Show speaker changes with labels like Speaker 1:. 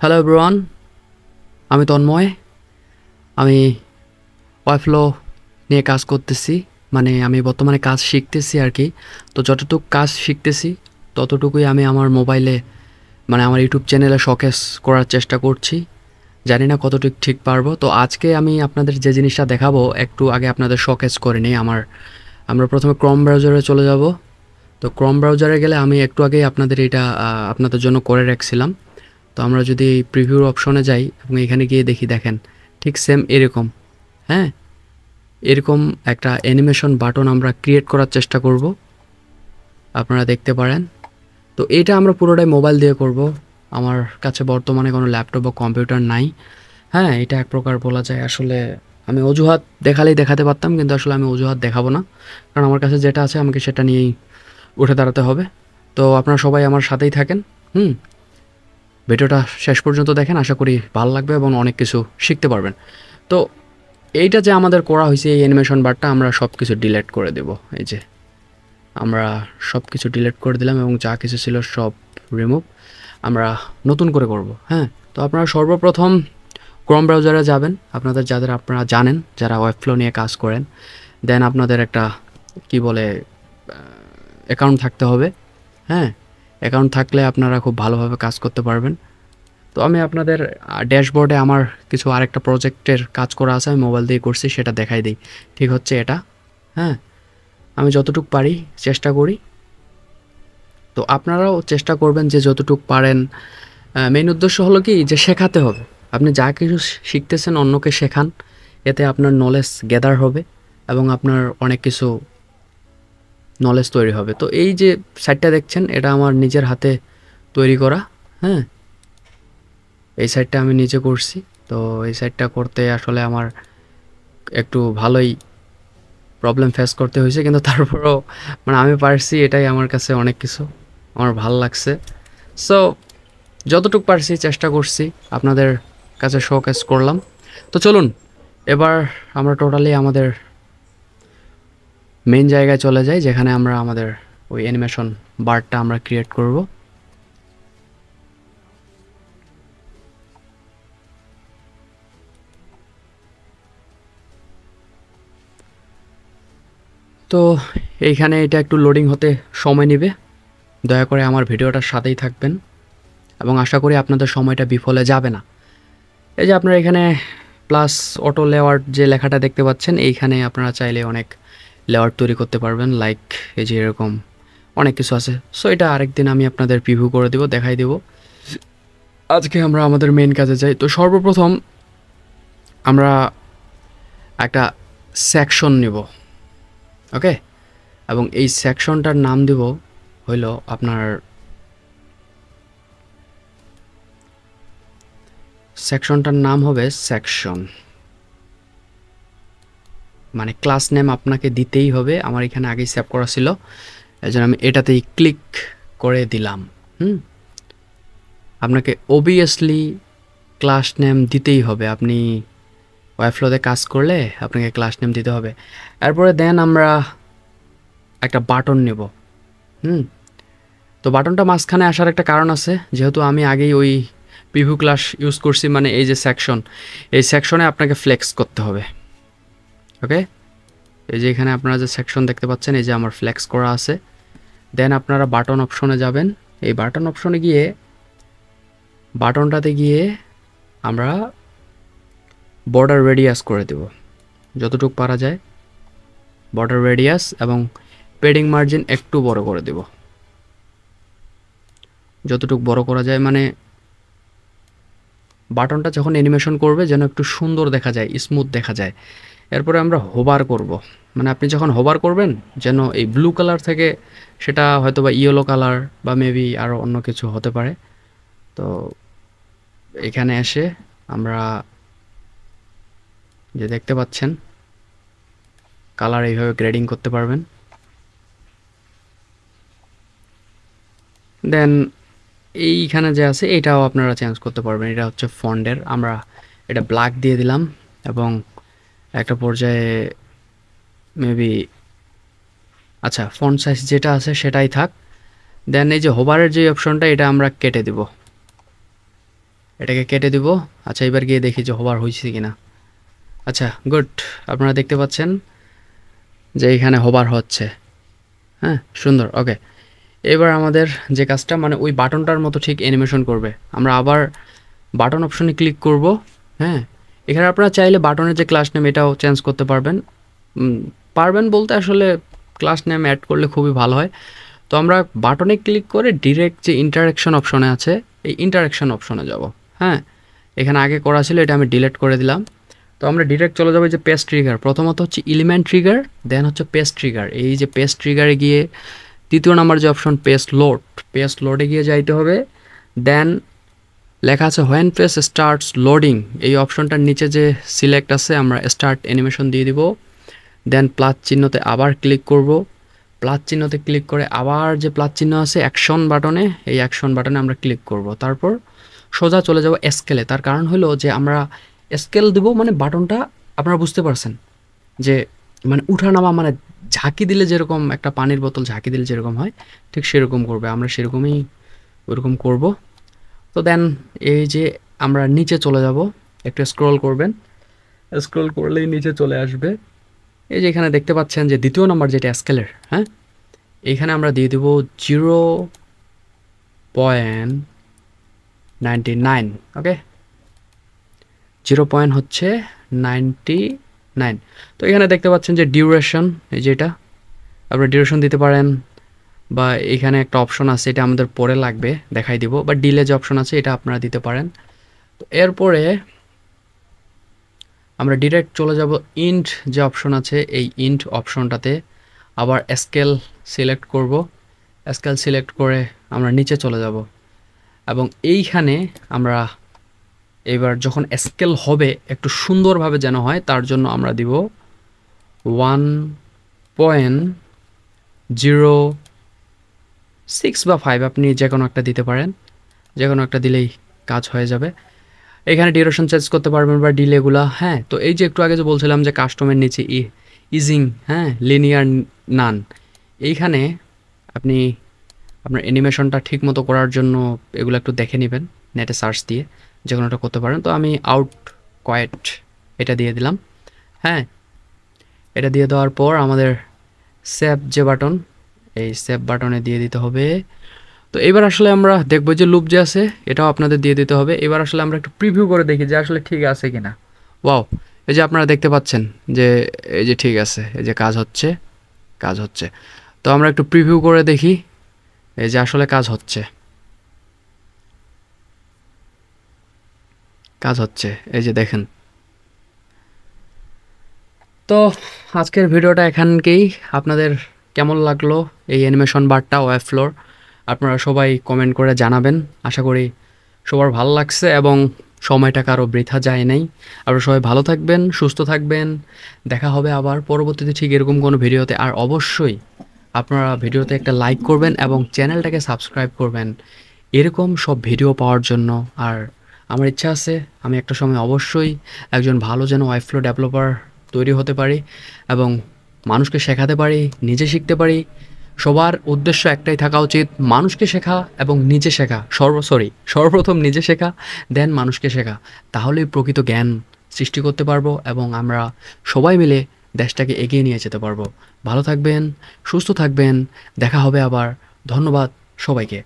Speaker 1: Hello everyone, আমি তন্ময়। আমি ওয়াইফ্লো নিয়ে কাজ করতেছি। মানে আমি বর্তমানে কাজ শিখতেছি আর কি। তো যতটুকু কাজ শিখতেছি ততটুকুই আমি আমার মোবাইলে মানে আমার ইউটিউব চ্যানেলে শোকেস করার চেষ্টা করছি। জানি না কতটুকু ঠিক পারবো। তো আজকে আমি আপনাদের যে জিনিসটা দেখাবো একটু আগে আপনাদের শোকেস করে নিই। আমরা প্রথমে ক্রোম ব্রাউজারে চলে যাব। তো ক্রোম ব্রাউজারে গেলে আমি একটু আগেই আপনাদের এটা আপনাদের জন্য করে রাখছিলাম। তো আমরা যদি প্রিভিউর অপশনে যাই এবং এখানে গিয়ে দেখি, দেখেন ঠিক সেম এরকম। হ্যাঁ, এরকম একটা অ্যানিমেশন বাটন আমরা ক্রিয়েট করার চেষ্টা করব, আপনারা দেখতে পারেন। তো এটা আমরা পুরোটাই মোবাইল দিয়ে করব। আমার কাছে বর্তমানে কোনো ল্যাপটপ বা কম্পিউটার নাই। হ্যাঁ, এটা এক প্রকার বলা যায় আসলে আমি অজুহাত দেখালেই দেখাতে পারতাম, কিন্তু আসলে আমি অজুহাত দেখাবো না, কারণ আমার কাছে যেটা আছে আমাকে সেটা নিয়েই উঠে দাঁড়াতে হবে। তো আপনারা সবাই আমার সাথেই থাকেন। হুম, ভিডিওটা শেষ পর্যন্ত দেখেন, আশা করি ভালো লাগবে এবং অনেক কিছু শিখতে পারবেন। তো এইটা যে আমাদের করা হয়েছে, এই অ্যানিমেশন বারটা আমরা সব কিছু ডিলিট করে দেব। এই যে আমরা সব কিছু ডিলিট করে দিলাম এবং যা কিছু ছিল সব রিমুভ আমরা নতুন করে করব। হ্যাঁ, তো আপনারা সর্বপ্রথম ক্রোম ব্রাউজারে যাবেন, যাদের আপনারা জানেন যারা ওয়েবফ্লো নিয়ে কাজ করেন। দেন আপনাদের একটা কি বলে অ্যাকাউন্ট থাকতে হবে। হ্যাঁ, অ্যাকাউন্ট থাকলে আপনারা খুব ভালোভাবে কাজ করতে পারবেন। তো আমি আপনাদের ড্যাশবোর্ডে আমার কিছু আরেকটা প্রজেক্টের কাজ করা আছে, আমি মোবাইল দিয়ে করছি, সেটা দেখাই দিই। ঠিক হচ্ছে এটা। হ্যাঁ, আমি যতটুকু পারি চেষ্টা করি। তো আপনারাও চেষ্টা করবেন যে যতটুকু পারেন। মেইন উদ্দেশ্য হলো কি, যে শেখাতে হবে। আপনি যা কিছু শিখতেছেন অন্যকে শেখান, এতে আপনার নলেজ গ্যাদার হবে এবং আপনার অনেক কিছু নলেজ তৈরি হবে। তো এই যে সাইটটা দেখছেন, এটা আমার নিজের হাতে তৈরি করা। হ্যাঁ, এই সাইটটা আমি নিজে করছি। তো এই সাইটটা করতে আসলে আমার একটু ভালোই প্রবলেম ফেস করতে হয়েছে, কিন্তু তারপরেও মানে আমি পারছি, এটাই আমার কাছে অনেক কিছু। আমার ভাল লাগছে। সো যতটুকু পারছি চেষ্টা করছি, আপনাদের কাছে শোকেস করলাম। তো চলুন এবার আমরা টোটালি আমাদের মেইন জায়গায় চলে যাই, যেখানে আমরা আমাদের ওই অ্যানিমেশন বারটা আমরা ক্রিয়েট করব। তো এইখানে এটা একটু লোডিং হতে সময় নেবে। দয়া করে আমার ভিডিওটার সাথেই থাকবেন এবং আশা করি আপনাদের সময়টা বিফলে যাবে না। এই যে আপনারা এখানে প্লাস অটো লেআউট যে লেখাটা দেখতে পাচ্ছেন, এইখানে আপনারা চাইলে অনেক লেআউট তৈরি করতে পারবেন। লাইক এই যে এরকম অনেক কিছু আছে। সো এটা আরেকদিন আমি আপনাদের প্রিভিউ করে দেব, দেখাই দেব। আজকে আমরা আমাদের মেইন কাজে যাই। তো সর্বপ্রথম আমরা একটা সেকশন নিব। ওকে, এবং এই সেকশনটার নাম দেব হইল আপনার সেকশনটার নাম হবে সেকশন, মানে ক্লাস নেম আপনাকে দিতেই হবে। আমার এখানে আগেই সেভ করা ছিল, এই জন্য আমি এটাতেই ক্লিক করে দিলাম। আপনাকে অবভিয়াসলি ক্লাস নেম দিতেই হবে। আপনি ওয়াইফ্লোতে কাজ করলে আপনাকে ক্লাস নেম দিতে হবে। এরপরে দেন আমরা একটা বাটন নেব। তো বাটনটা মাঝখানে আসার একটা কারণ আছে, যেহেতু আমি আগেই ওই প্রিভিউ ক্লাস ইউজ করছি, মানে এই যে সেকশন, এই সেকশনে আপনাকে ফ্লেক্স করতে হবে। ওকে, এই যে এখানে আপনারা যে সেকশন দেখতে পাচ্ছেন, এই যে আমার ফ্লেক্স করা আছে। দেন আপনারা বাটন অপশনে যাবেন। এই বাটন অপশনে গিয়ে বাটনটাতে গিয়ে আমরা বর্ডার রেডিয়াস করে দেব যতটুকু পারা যায়। বর্ডার রেডিয়াস এবং পেডিং মার্জিন একটু বড় করে দেব, যতটুকু বড় করা যায়, মানে বাটনটা যখন অ্যানিমেশন করবে যেন একটু সুন্দর দেখা যায়, স্মুথ দেখা যায়। এরপরে আমরা হোভার করব, মানে আপনি যখন হোভার করবেন যেন এই ব্লু কালার থেকে সেটা হয়তো বা ইয়েলো কালার বা মেবি আরও অন্য কিছু হতে পারে। তো এখানে এসে আমরা যে দেখতে পাচ্ছেন কালার এইভাবে গ্রেডিং করতে পারবেন। দেন এইখানে যে আছে এটাও আপনারা চেঞ্জ করতে পারবেন। এটা হচ্ছে ফন্টের, আমরা এটা ব্ল্যাক দিয়ে দিলাম এবং একটা পর্যায়ে মেবি আচ্ছা ফন্ট সাইজ যেটা আছে সেটাই থাক। দেন এই যে হোভারের যে অপশনটা, এটা আমরা কেটে দেব। এটাকে কেটে দিব। আচ্ছা, এবার গিয়ে দেখি যে হোভার হয়েছে কিনা। আচ্ছা, গুড। আপনারা দেখতে পাচ্ছেন যে এখানে হোভার হচ্ছে। হ্যাঁ, সুন্দর। ওকে, এবার আমাদের যে কাজটা মানে ওই বাটনটার মতো ঠিক অ্যানিমেশন করবে। আমরা আবার বাটন অপশনে ক্লিক করব। হ্যাঁ, এখানে আপনারা চাইলে বাটনের যে ক্লাস নেম এটাও চেঞ্জ করতে পারবেন। পারবেন বলতে আসলে ক্লাস নেম অ্যাড করলে খুবই ভালো হয়। তো আমরা বাটনে ক্লিক করে ডিরেক্ট যে ইন্টারাকশন অপশনে আছে এই ইন্টারাকশন অপশনে যাব। হ্যাঁ, এখানে আগে করা ছিল, এটা আমি ডিলিট করে দিলাম। তো আমরা ডিরেক্ট চলে যাবো যে পেস্ট ট্রিগার। প্রথমত হচ্ছে এলিমেন্ট ট্রিগার, দেন হচ্ছে পেস্ট ট্রিগার। এই যে পেস্ট ট্রিগারে গিয়ে তৃতীয় নাম্বার যে অপশন পেস্ট লোডে গিয়ে যাইতে হবে। দেন লেখা আছে হোয়েন পেজ স্টার্টস লোডিং, এই অপশনটার নিচে যে সিলেক্ট আছে আমরা স্টার্ট অ্যানিমেশন দিয়ে দিব। দেন প্লাস চিহ্নতে আবার ক্লিক করব। প্লাস চিহ্নতে ক্লিক করে আবার যে প্লাস চিহ্ন আছে অ্যাকশন বাটনে, এই অ্যাকশন বাটনে আমরা ক্লিক করব। তারপর সোজা চলে যাব স্কেলে। তার কারণ হলো যে আমরা স্কেল দেব মানে বাটনটা আপনারা বুঝতে পারছেন যে মানে উঠানামা মানে ঝাঁকি দিলে যেরকম একটা পানির বোতল ঝাঁকি দিলে যেরকম হয় ঠিক সেরকম করবে। আমরা সেরকমই ওরকম করব। তো দেন এই যে আমরা নিচে চলে যাব, একটু স্ক্রল করবেন, স্ক্রল করলেই নিচে চলে আসবে। এই যে এখানে দেখতে পাচ্ছেন যে দ্বিতীয় নম্বর যেটা স্কেলের, হ্যাঁ, এইখানে আমরা দিয়ে দেবো 0.99। ওকে, 0 হচ্ছে 99। তো এখানে দেখতে পাচ্ছেন যে ডিউরেশন, এই যে এটা আপনারা ডিউরেশন দিতে পারেন, বা এখানে একটা অপশন আছে এটা আমাদের পরে লাগবে দেখাই দিব, বা ডিলে যে অপশন আছে এটা আপনারা দিতে পারেন। তো এরপরে আমরা ডিরেক্ট চলে যাব ইন্ট যে অপশন আছে এই ইন্ট অপশনটাতে আবার স্কেল সিলেক্ট করব। স্কেল সিলেক্ট করে আমরা নিচে চলে যাব এবং এইখানে আমরা এবার যখন স্কেল হবে একটু সুন্দরভাবে যেন হয় তার জন্য আমরা দিব 1.06 বা 5, আপনি যে কোনো একটা দিতে পারেন, যে কোনো একটা দিলেই কাজ হয়ে যাবে। এখানে ডিউরেশন চেঞ্জ করতে পারবেন বা ডিলেগুলা। হ্যাঁ, তো এই যে একটু আগে যে বলছিলাম যে কাস্টমের নিচে ইজিং, হ্যাঁ, লিনিয়ার নান, এইখানে আপনি আপনার অ্যানিমেশনটা ঠিক মতো করার জন্য এগুলো একটু দেখে নেবেন নেটে সার্চ দিয়ে, যে কোনোটা করতে পারেন। তো আমি আউট কোয়েট এটা দিয়ে দিলাম। হ্যাঁ, এটা দিয়ে দেওয়ার পর আমাদের সেভ যে বাটন, এই সেভ বাটনে দিয়ে দিতে হবে। তো এবার আসলে আমরা দেখবো যে লুপ যে আছে এটাও আপনাদের দিয়ে দিতে হবে। এবার আসলে আমরা একটু প্রিভিউ করে দেখি যে আসলে ঠিক আছে কিনা। ওয়াও, এই যে আপনারা দেখতে পাচ্ছেন যে এই যে ঠিক আছে, এই যে কাজ হচ্ছে, কাজ হচ্ছে। তো আমরা একটু প্রিভিউ করে দেখি এই যে আসলে কাজ হচ্ছে, কাজ হচ্ছে, এই যে দেখেন। তো আজকের ভিডিওটা এখানকেই। আপনাদের কেমন লাগলো এই অ্যানিমেশন বারটা ওয়েব ফ্লোর আপনারা সবাই কমেন্ট করে জানাবেন। আশা করি সবার ভালো লাগছে এবং সময়টা কারো বৃথা যায় নাই। আপনারা সবাই ভালো থাকবেন, সুস্থ থাকবেন। দেখা হবে আবার পরবর্তীতে ঠিক এরকম কোনো ভিডিওতে। আর অবশ্যই আপনারা ভিডিওতে একটা লাইক করবেন এবং চ্যানেলটাকে সাবস্ক্রাইব করবেন এরকম সব ভিডিও পাওয়ার জন্য। আর আমার ইচ্ছা আছে আমি একটা সময় অবশ্যই একজন ভালো যেন ওয়েব ফ্লো ডেভেলপার তৈরি হতে পারি এবং মানুষকে শেখাতে পারি, নিজে শিখতে পারি। সবার উদ্দেশ্য একটাই থাকা উচিত, মানুষকে শেখা এবং নিজে শেখা। সর্বপ্রথম নিজে শেখা, দেন মানুষকে শেখা। তাহলেই প্রকৃত জ্ঞান সৃষ্টি করতে পারবো এবং আমরা সবাই মিলে দেশটাকে এগিয়ে নিয়ে যেতে পারবো। ভালো থাকবেন, সুস্থ থাকবেন, দেখা হবে আবার। ধন্যবাদ সবাইকে।